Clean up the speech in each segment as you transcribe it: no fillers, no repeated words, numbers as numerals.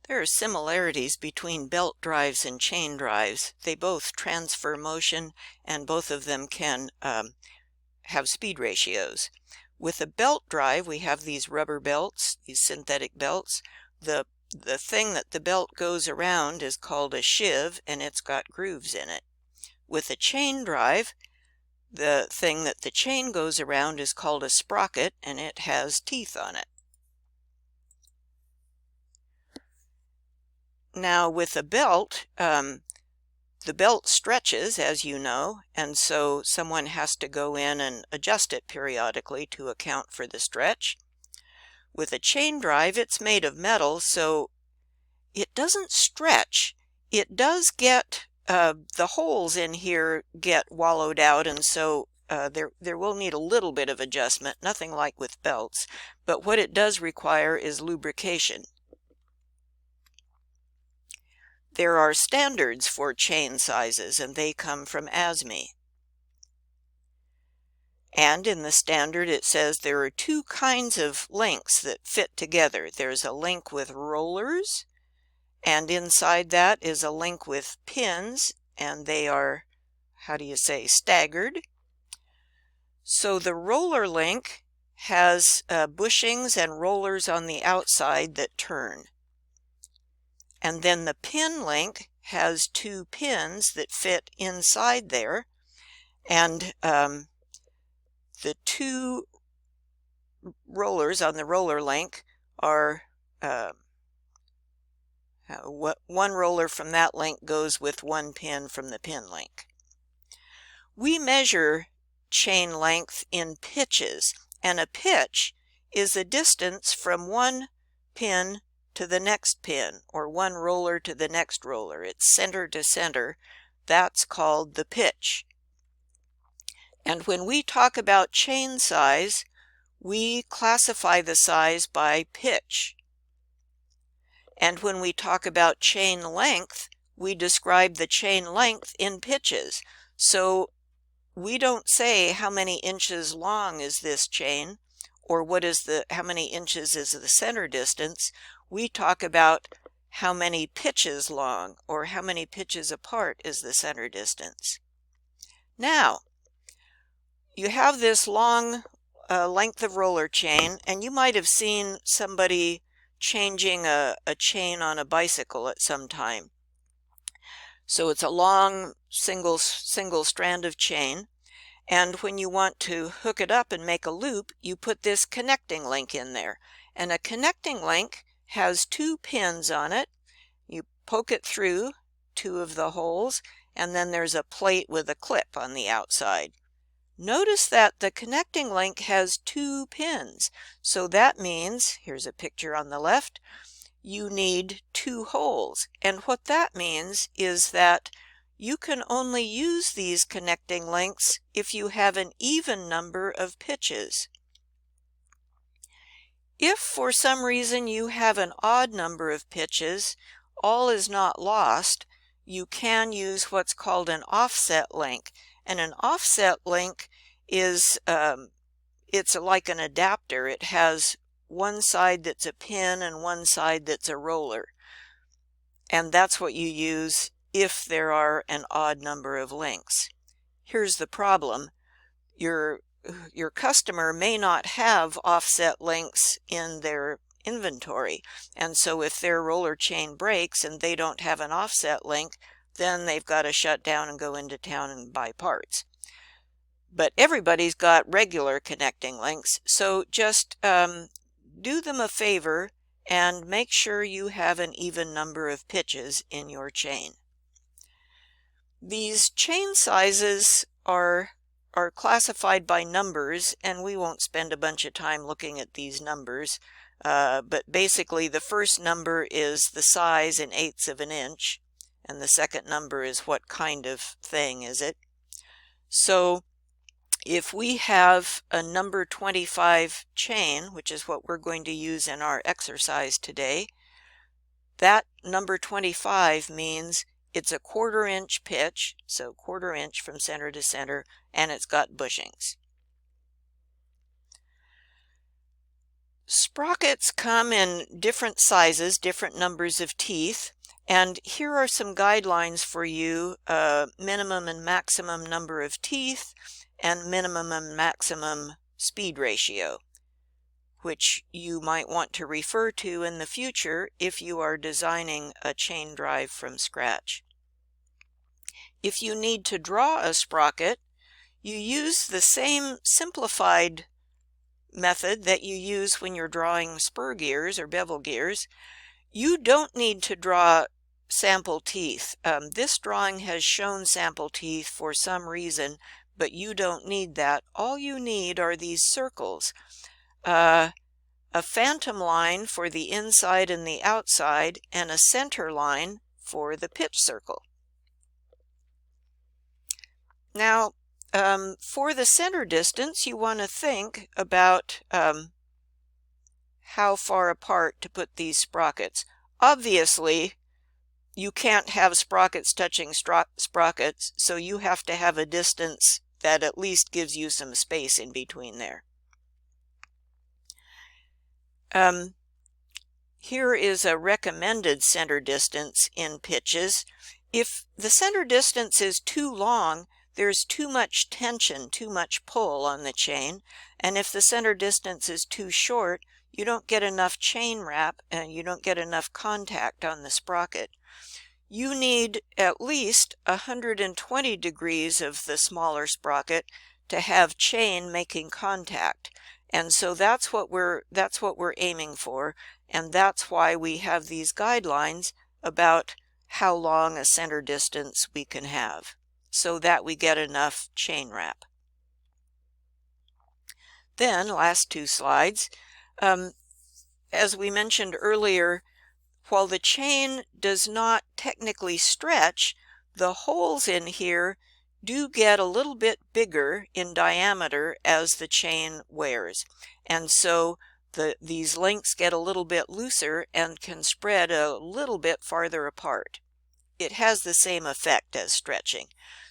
There are similarities between belt drives and chain drives. They both transfer motion, and both of them can have speed ratios. With a belt drive, we have these rubber belts, these synthetic belts. The thing that the belt goes around is called a sheave, and it's got grooves in it. With a chain drive, the thing that the chain goes around is called a sprocket, and it has teeth on it. Now with a belt, the belt stretches, as you know, and so someone has to go in and adjust it periodically to account for the stretch. With a chain drive, it's made of metal, so it doesn't stretch. It does get, the holes in here get wallowed out, and so there will need a little bit of adjustment, nothing like with belts, but what it does require is lubrication. There are standards for chain sizes, and they come from ASME. And in the standard it says there are two kinds of links that fit together. There's a link with rollers, and inside that is a link with pins, and they are, how do you say, staggered. So the roller link has bushings and rollers on the outside that turn. And then the pin link has two pins that fit inside there, and the two rollers on the roller link are one roller from that link goes with one pin from the pin link. We measure chain length in pitches, and a pitch is a distance from one pin to the next pin, or one roller to the next roller. It's center to center. That's called the pitch. And when we talk about chain size, we classify the size by pitch. And when we talk about chain length, we describe the chain length in pitches. So we don't say how many inches long is this chain, or how many inches is the center distance. We talk about how many pitches long, or how many pitches apart is the center distance. Now, you have this long length of roller chain, and you might have seen somebody changing a chain on a bicycle at some time. So it's a long single strand of chain, and when you want to hook it up and make a loop, you put this connecting link in there. And a connecting link has two pins on it. You poke it through two of the holes, and then there's a plate with a clip on the outside. Notice that the connecting link has two pins, so that means, here's a picture on the left, you need two holes. And what that means is that you can only use these connecting links if you have an even number of pitches. If for some reason you have an odd number of pitches, all is not lost. You can use what's called an offset link. And an offset link is, it's like an adapter. It has one side that's a pin and one side that's a roller. And that's what you use if there are an odd number of links. Here's the problem. Your customer may not have offset links in their inventory, and so if their roller chain breaks and they don't have an offset link, then they've got to shut down and go into town and buy parts. But everybody's got regular connecting links, so just do them a favor and make sure you have an even number of pitches in your chain. These chain sizes are classified by numbers, and we won't spend a bunch of time looking at these numbers, but basically the first number is the size in eighths of an inch, and the second number is what kind of thing is it. So if we have a number 25 chain, which is what we're going to use in our exercise today, that number 25 means it's a 1/4 inch pitch, so 1/4 inch from center to center, and it's got bushings. Sprockets come in different sizes, different numbers of teeth, and here are some guidelines for you, minimum and maximum number of teeth and minimum and maximum speed ratio, which you might want to refer to in the future if you are designing a chain drive from scratch. If you need to draw a sprocket, you use the same simplified method that you use when you're drawing spur gears or bevel gears. You don't need to draw sample teeth. This drawing has shown sample teeth for some reason, but you don't need that. All you need are these circles. A phantom line for the inside and the outside, and a center line for the pitch circle. Now, for the center distance, you want to think about how far apart to put these sprockets. Obviously, you can't have sprockets touching sprockets, so you have to have a distance that at least gives you some space in between there. Here is a recommended center distance in pitches. If the center distance is too long, there's too much tension, too much pull on the chain, and if the center distance is too short, you don't get enough chain wrap and you don't get enough contact on the sprocket. You need at least 120 degrees of the smaller sprocket to have chain making contact, and so that's what we're aiming for, and that's why we have these guidelines about how long a center distance we can have, so that we get enough chain wrap. Then, last two slides, as we mentioned earlier, while the chain does not technically stretch, the holes in here do get a little bit bigger in diameter as the chain wears, and so these links get a little bit looser and can spread a little bit farther apart. It has the same effect as stretching.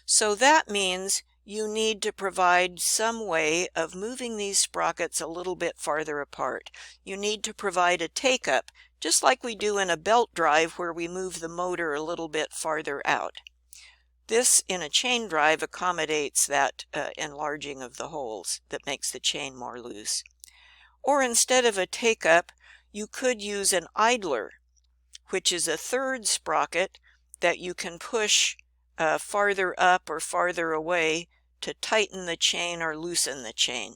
So that means you need to provide some way of moving these sprockets a little bit farther apart. You need to provide a take-up, just like we do in a belt drive where we move the motor a little bit farther out. This, in a chain drive, accommodates that enlarging of the holes that makes the chain more loose. Or instead of a take-up, you could use an idler, which is a third sprocket that you can push farther up or farther away to tighten the chain or loosen the chain.